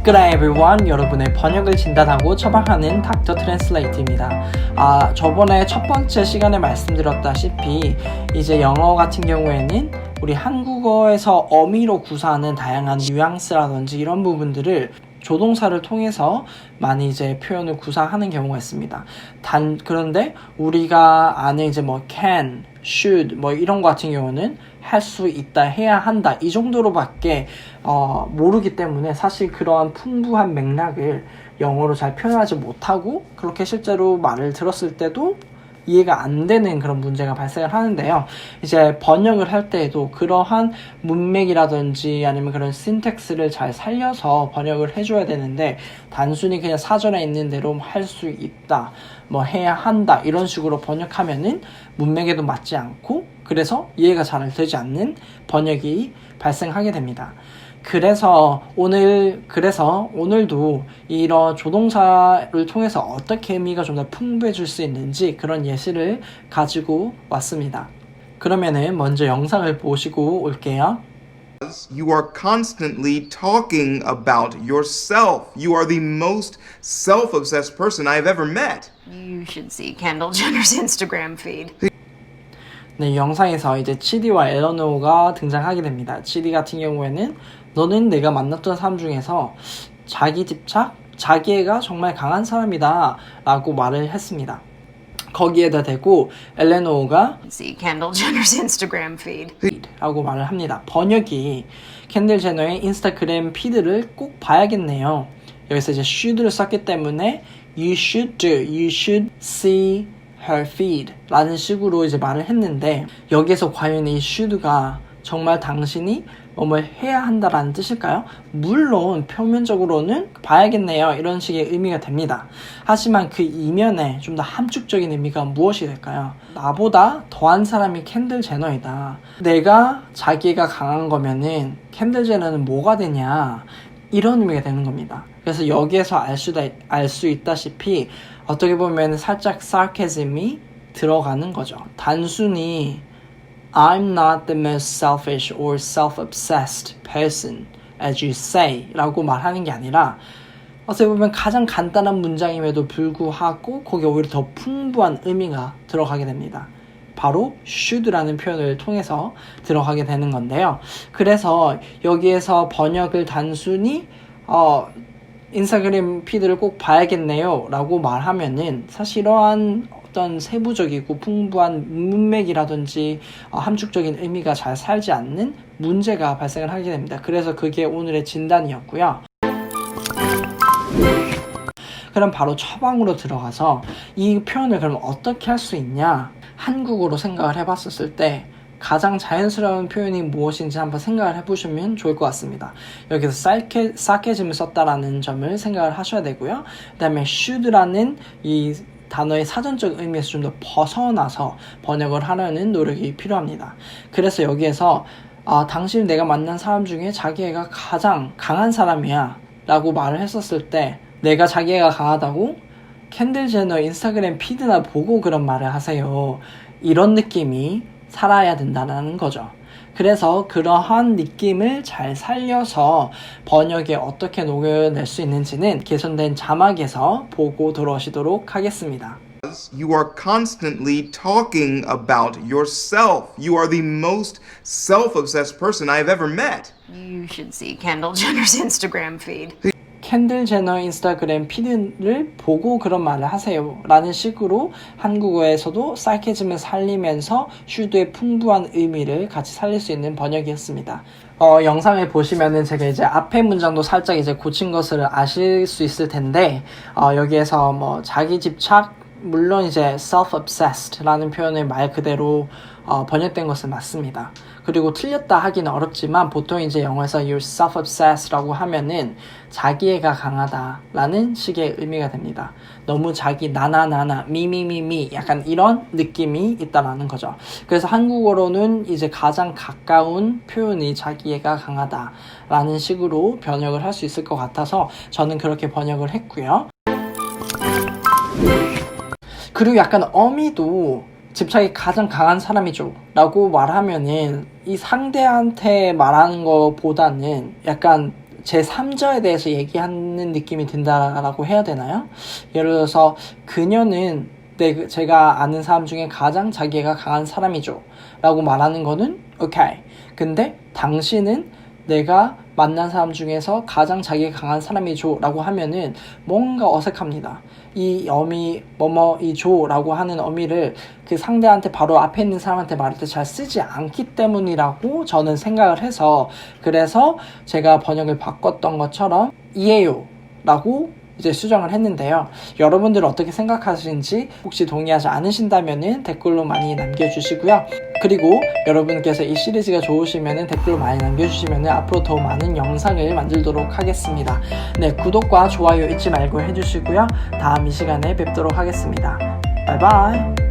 Good day everyone. 여러분의 번역을 진단하고 처방하는 닥터 트랜슬레이트입니다. 저번에 첫 번째 시간에 말씀드렸다시피 이제 영어 같은 경우에는 우리 한국어에서 어미로 구사하는 다양한 뉘앙스라든지 이런 부분들을 조동사를 통해서 많이 이제 표현을 구사하는 경우가 있습니다. 그런데 우리가 아는 이제 뭐 can, should 뭐 이런 거 같은 경우는 할 수 있다, 해야 한다 이 정도로밖에 모르기 때문에 사실 그러한 풍부한 맥락을 영어로 잘 표현하지 못하고 그렇게 실제로 말을 들었을 때도 이해가 안 되는 그런 문제가 발생을 하는데요. 이제 번역을 할 때에도 그러한 문맥이라든지 아니면 그런 신텍스를 잘 살려서 번역을 해줘야 되는데 단순히 그냥 사전에 있는 대로 할 수 있다, 뭐 해야 한다 이런 식으로 번역하면은 문맥에도 맞지 않고 그래서 이해가 잘 되지 않는 번역이 발생하게 됩니다. 그래서 오늘도 이런 조동사를 통해서 어떻게 의미가 좀 더 풍부해질 수 있는지 그런 예시를 가지고 왔습니다. 그러면은 먼저 영상을 보시고 올게요. You are constantly talking about yourself. You are the most self-obsessed person I've ever met. You should see Kendall Jenner's Instagram feed. 네, 영상에서 이제 치디와 엘러노가 등장하게 됩니다. 치디 같은 경우에는 너는 내가 만났던 사람 중에서 자기 집착, 자기애가 정말 강한 사람이다 라고 말을 했습니다. 거기에다 대고 엘레노가 See Kendall Jenner's Instagram feed. 라고 말을 합니다. 번역이 캔들 제너의 인스타그램 피드를 꼭 봐야겠네요. 여기서 이제 should를 썼기 때문에 you should see her feed 라는 식으로 이제 말을 했는데 여기에서 과연 이 should가 정말 당신이 뭘 해야 한다라는 뜻일까요? 물론 표면적으로는 봐야겠네요 이런 식의 의미가 됩니다. 하지만 그 이면에 좀 더 함축적인 의미가 무엇이 될까요? 나보다 더한 사람이 캔들 제너이다. 내가 자기가 강한 거면은 캔들 제너는 뭐가 되냐 이런 의미가 되는 겁니다. 그래서 여기에서 알 수 있다시피 어떻게 보면 살짝 sarcasm이 들어가는 거죠. 단순히 I'm not the most selfish or self-obsessed person as you say 라고 말하는 게 아니라 어떻게 보면 가장 간단한 문장임에도 불구하고 거기에 오히려 더 풍부한 의미가 들어가게 됩니다. 바로 should라는 표현을 통해서 들어가게 되는 건데요. 그래서 여기에서 번역을 단순히 인스타그램 피드를 꼭 봐야겠네요 라고 말하면은 사실 이러한 어떤 세부적이고 풍부한 문맥이라든지 함축적인 의미가 잘 살지 않는 문제가 발생을 하게 됩니다. 그래서 그게 오늘의 진단이었고요. 그럼 바로 처방으로 들어가서 이 표현을 그럼 어떻게 할 수 있냐 한국어로 생각을 해봤었을 때 가장 자연스러운 표현이 무엇인지 한번 생각을 해보시면 좋을 것 같습니다. 여기서 sarcasm을 썼다라는 점을 생각을 하셔야 되고요. 그 다음에 should라는 이 단어의 사전적 의미에서 좀 더 벗어나서 번역을 하려는 노력이 필요합니다. 그래서 여기에서 당신 내가 만난 사람 중에 자기애가 가장 강한 사람이야 라고 말을 했었을 때 내가 자기애가 강하다고 캔들 제너 인스타그램 피드나 보고 그런 말을 하세요. 이런 느낌이 살아야 된다는 거죠. 그래서 그러한 느낌을 잘 살려서 번역에 어떻게 녹여낼 수 있는지는 개선된 자막에서 보고 들어오시도록 하겠습니다. You are constantly talking about yourself. You are the most self-obsessed person I've ever met. You should see Kendall Jenner's Instagram feed. 캔들 제너 인스타그램 피드를 보고 그런 말을 하세요 라는 식으로 한국어에서도 sarcasm을 살리면서 should의 풍부한 의미를 같이 살릴 수 있는 번역이었습니다. 영상을 보시면은 제가 이제 앞에 문장도 살짝 이제 고친 것을 아실 수 있을 텐데 여기에서 뭐 자기 집착 물론 이제 self-obsessed 라는 표현을 말 그대로 번역된 것은 맞습니다. 그리고 틀렸다 하기는 어렵지만 보통 이제 영어에서 you're self-obsessed 라고 하면은 자기애가 강하다 라는 식의 의미가 됩니다. 너무 자기 나나 미미미미 약간 이런 느낌이 있다라는 거죠. 그래서 한국어로는 이제 가장 가까운 표현이 자기애가 강하다 라는 식으로 번역을 할 수 있을 것 같아서 저는 그렇게 번역을 했고요. 그리고 약간 어미도 집착이 가장 강한 사람이죠 라고 말하면은 이 상대한테 말하는 것보다는 약간 제 3자에 대해서 얘기하는 느낌이 든다라고 해야 되나요? 예를 들어서 그녀는 제가 아는 사람 중에 가장 자기애가 강한 사람이죠 라고 말하는 거는 오케이. 근데 당신은 내가 만난 사람 중에서 가장 자기애가 강한 사람이죠 라고 하면은 뭔가 어색합니다. 이 어미 뭐뭐이죠 라고 하는 어미를 그 상대한테 바로 앞에 있는 사람한테 말할 때 잘 쓰지 않기 때문이라고 저는 생각을 해서, 그래서 제가 번역을 바꿨던 것처럼 이해요 라고 이제 수정을 했는데요. 여러분들은 어떻게 생각하시는지 혹시 동의하지 않으신다면은 댓글로 많이 남겨주시고요. 그리고 여러분께서 이 시리즈가 좋으시면은 댓글로 많이 남겨주시면은 앞으로 더 많은 영상을 만들도록 하겠습니다. 네, 구독과 좋아요 잊지 말고 해주시고요. 다음 이 시간에 뵙도록 하겠습니다. 바이바이.